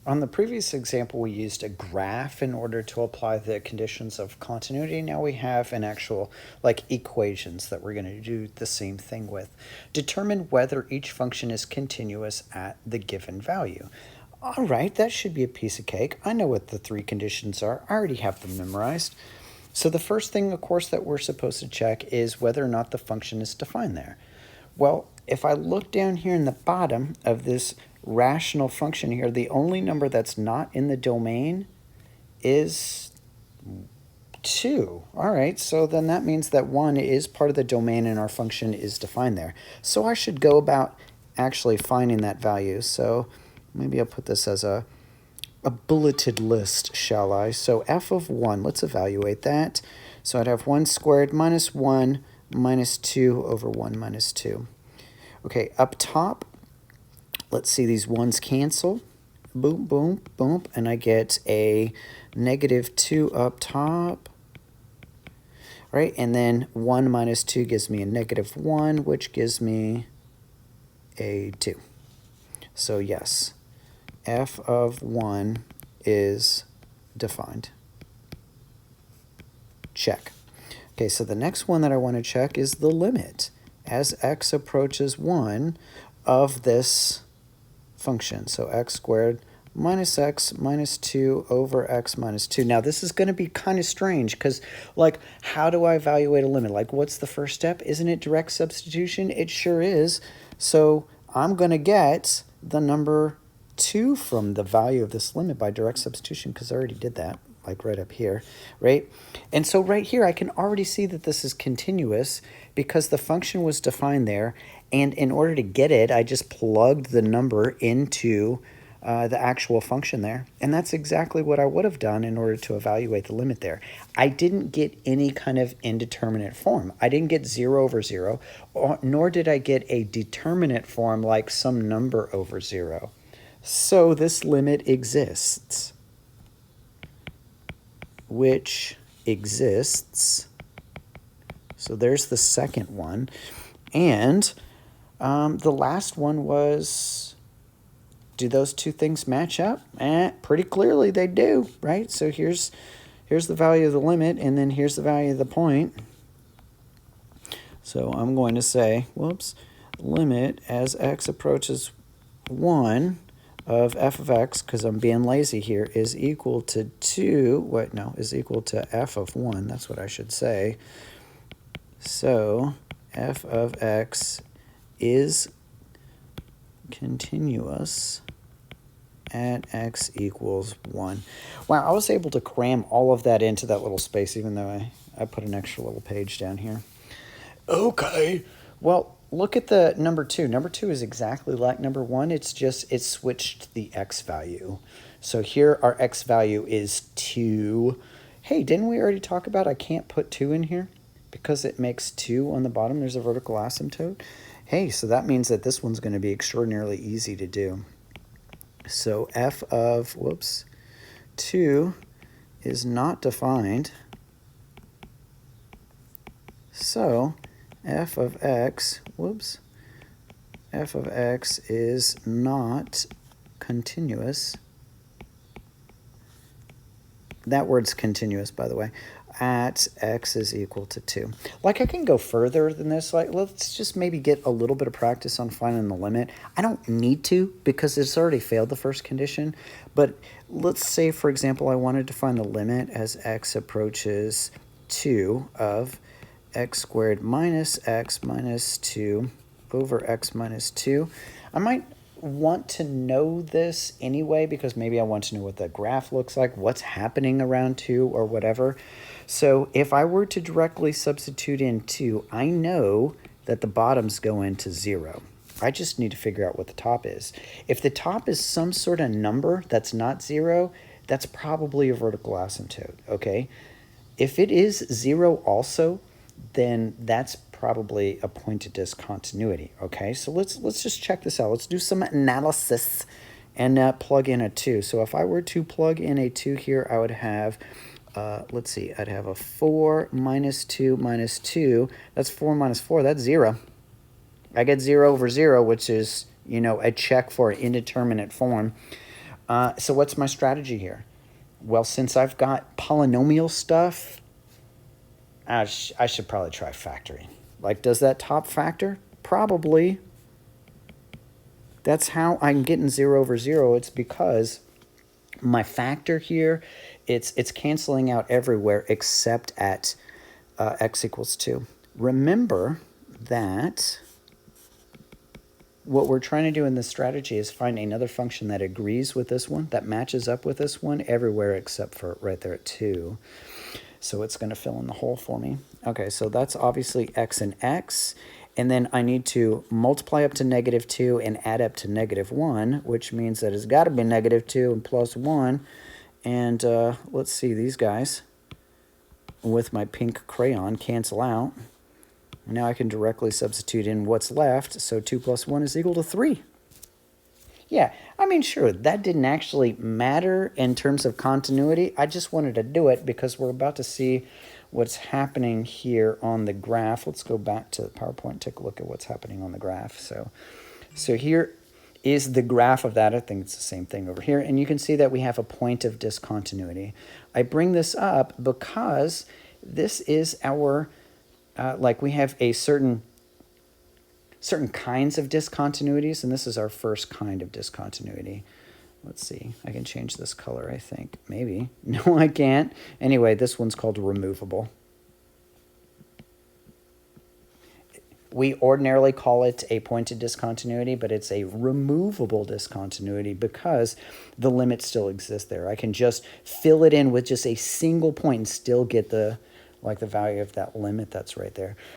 On the previous example, we used a graph in order to apply the conditions of continuity. Now we have an actual, like, equations that we're going to do the same thing with. Determine whether each function is continuous at the given value. All right, that should be a piece of cake. I know what the three conditions are. I already have them memorized. So the first thing, of course, that we're supposed to check is whether or not the function is defined there. Well, if I look down here in the bottom of this rational function here, the only number that's not in the domain is 2. All right, so then that means that 1 is part of the domain and our function is defined there. So I should go about actually finding that value. So maybe I'll put this as a bulleted list, shall I? So f of 1, let's evaluate that. So I'd have 1 squared minus 1 minus 2 over 1 minus 2. Okay, up top, let's see these 1's cancel. Boom, boom, boom, and I get a negative 2 up top. Right, and then 1 minus 2 gives me a negative 1, which gives me a 2. So yes, f of 1 is defined. Check. Okay, so the next one that I want to check is the limit as x approaches 1 of this function. So x squared minus x minus 2 over x minus 2. Now, this is going to be kind of strange because, like, how do I evaluate a limit? Like, what's the first step? Isn't it direct substitution? It sure is. So I'm going to get the number 2 from the value of this limit by direct substitution because I already did that, like right up here, right? And so right here, I can already see that this is continuous because the function was defined there. And in order to get it, I just plugged the number into the actual function there. And that's exactly what I would have done in order to evaluate the limit there. I didn't get any kind of indeterminate form. I didn't get 0 over 0, nor did I get a determinate form like some number over 0. So this limit exists, which exists. So there's the second one. And the last one was, do those two things match up? Pretty clearly they do, right? So here's the value of the limit, and then here's the value of the point. So I'm going to say, whoops, limit as x approaches 1 of f of x, because I'm being lazy here, is equal to 2, is equal to f of 1. That's what I should say. So f of x is continuous at x equals 1. Wow, I was able to cram all of that into that little space, even though I put an extra little page down here. Okay, well, look at the number 2. Number 2 is exactly like number 1. It's just, it switched the x value. So here our x value is 2. Hey, didn't we already talk about I can't put 2 in here? Because it makes 2 on the bottom, there's a vertical asymptote. Hey, so that means that this one's going to be extraordinarily easy to do. So f of, 2 is not defined. So f of x, f of x is not continuous. That word's continuous, by the way, at x is equal to 2. Like, I can go further than this. Like, let's just maybe get a little bit of practice on finding the limit. I don't need to because it's already failed the first condition. But let's say, for example, I wanted to find the limit as x approaches 2 of x squared minus x minus 2 over x minus 2. I might want to know this anyway because maybe I want to know what the graph looks like, what's happening around 2 or whatever. So if I were to directly substitute in 2, I know that the bottoms go into 0. I just need to figure out what the top is. If the top is some sort of number that's not 0, that's probably a vertical asymptote, okay? If it is 0 also, then that's probably a point of discontinuity, okay? So let's just check this out. Let's do some analysis and plug in a 2. So if I were to plug in a 2 here, I would have, I'd have a 4 minus 2 minus 2. That's 4 minus 4, that's 0. I get 0 over 0, which is, a check for an indeterminate form. So what's my strategy here? Well, since I've got polynomial stuff, I should probably try factoring. Like, does that top factor? Probably. That's how I'm getting 0 over 0. It's because my factor here, it's canceling out everywhere except at x equals 2. Remember that what we're trying to do in this strategy is find another function that agrees with this one, that matches up with this one everywhere except for right there at 2. So it's going to fill in the hole for me. Okay, so that's obviously x and x. And then I need to multiply up to -2 and add up to -1, which means that it's got to be -2 and plus 1. And let's see, these guys with my pink crayon cancel out. Now I can directly substitute in what's left. So 2 plus 1 is equal to 3. Yeah, I mean, sure, that didn't actually matter in terms of continuity. I just wanted to do it because we're about to see what's happening here on the graph. Let's go back to the PowerPoint, take a look at what's happening on the graph. So here is the graph of that. I think it's the same thing over here. And you can see that we have a point of discontinuity. I bring this up because this is our, like we have a certain kinds of discontinuities, and this is our first kind of discontinuity. Let's see, I can change this color, I think. Maybe. No, I can't. Anyway, this one's called removable. We ordinarily call it a pointed discontinuity, but it's a removable discontinuity because the limit still exists there. I can just fill it in with just a single point and still get the value of that limit that's right there.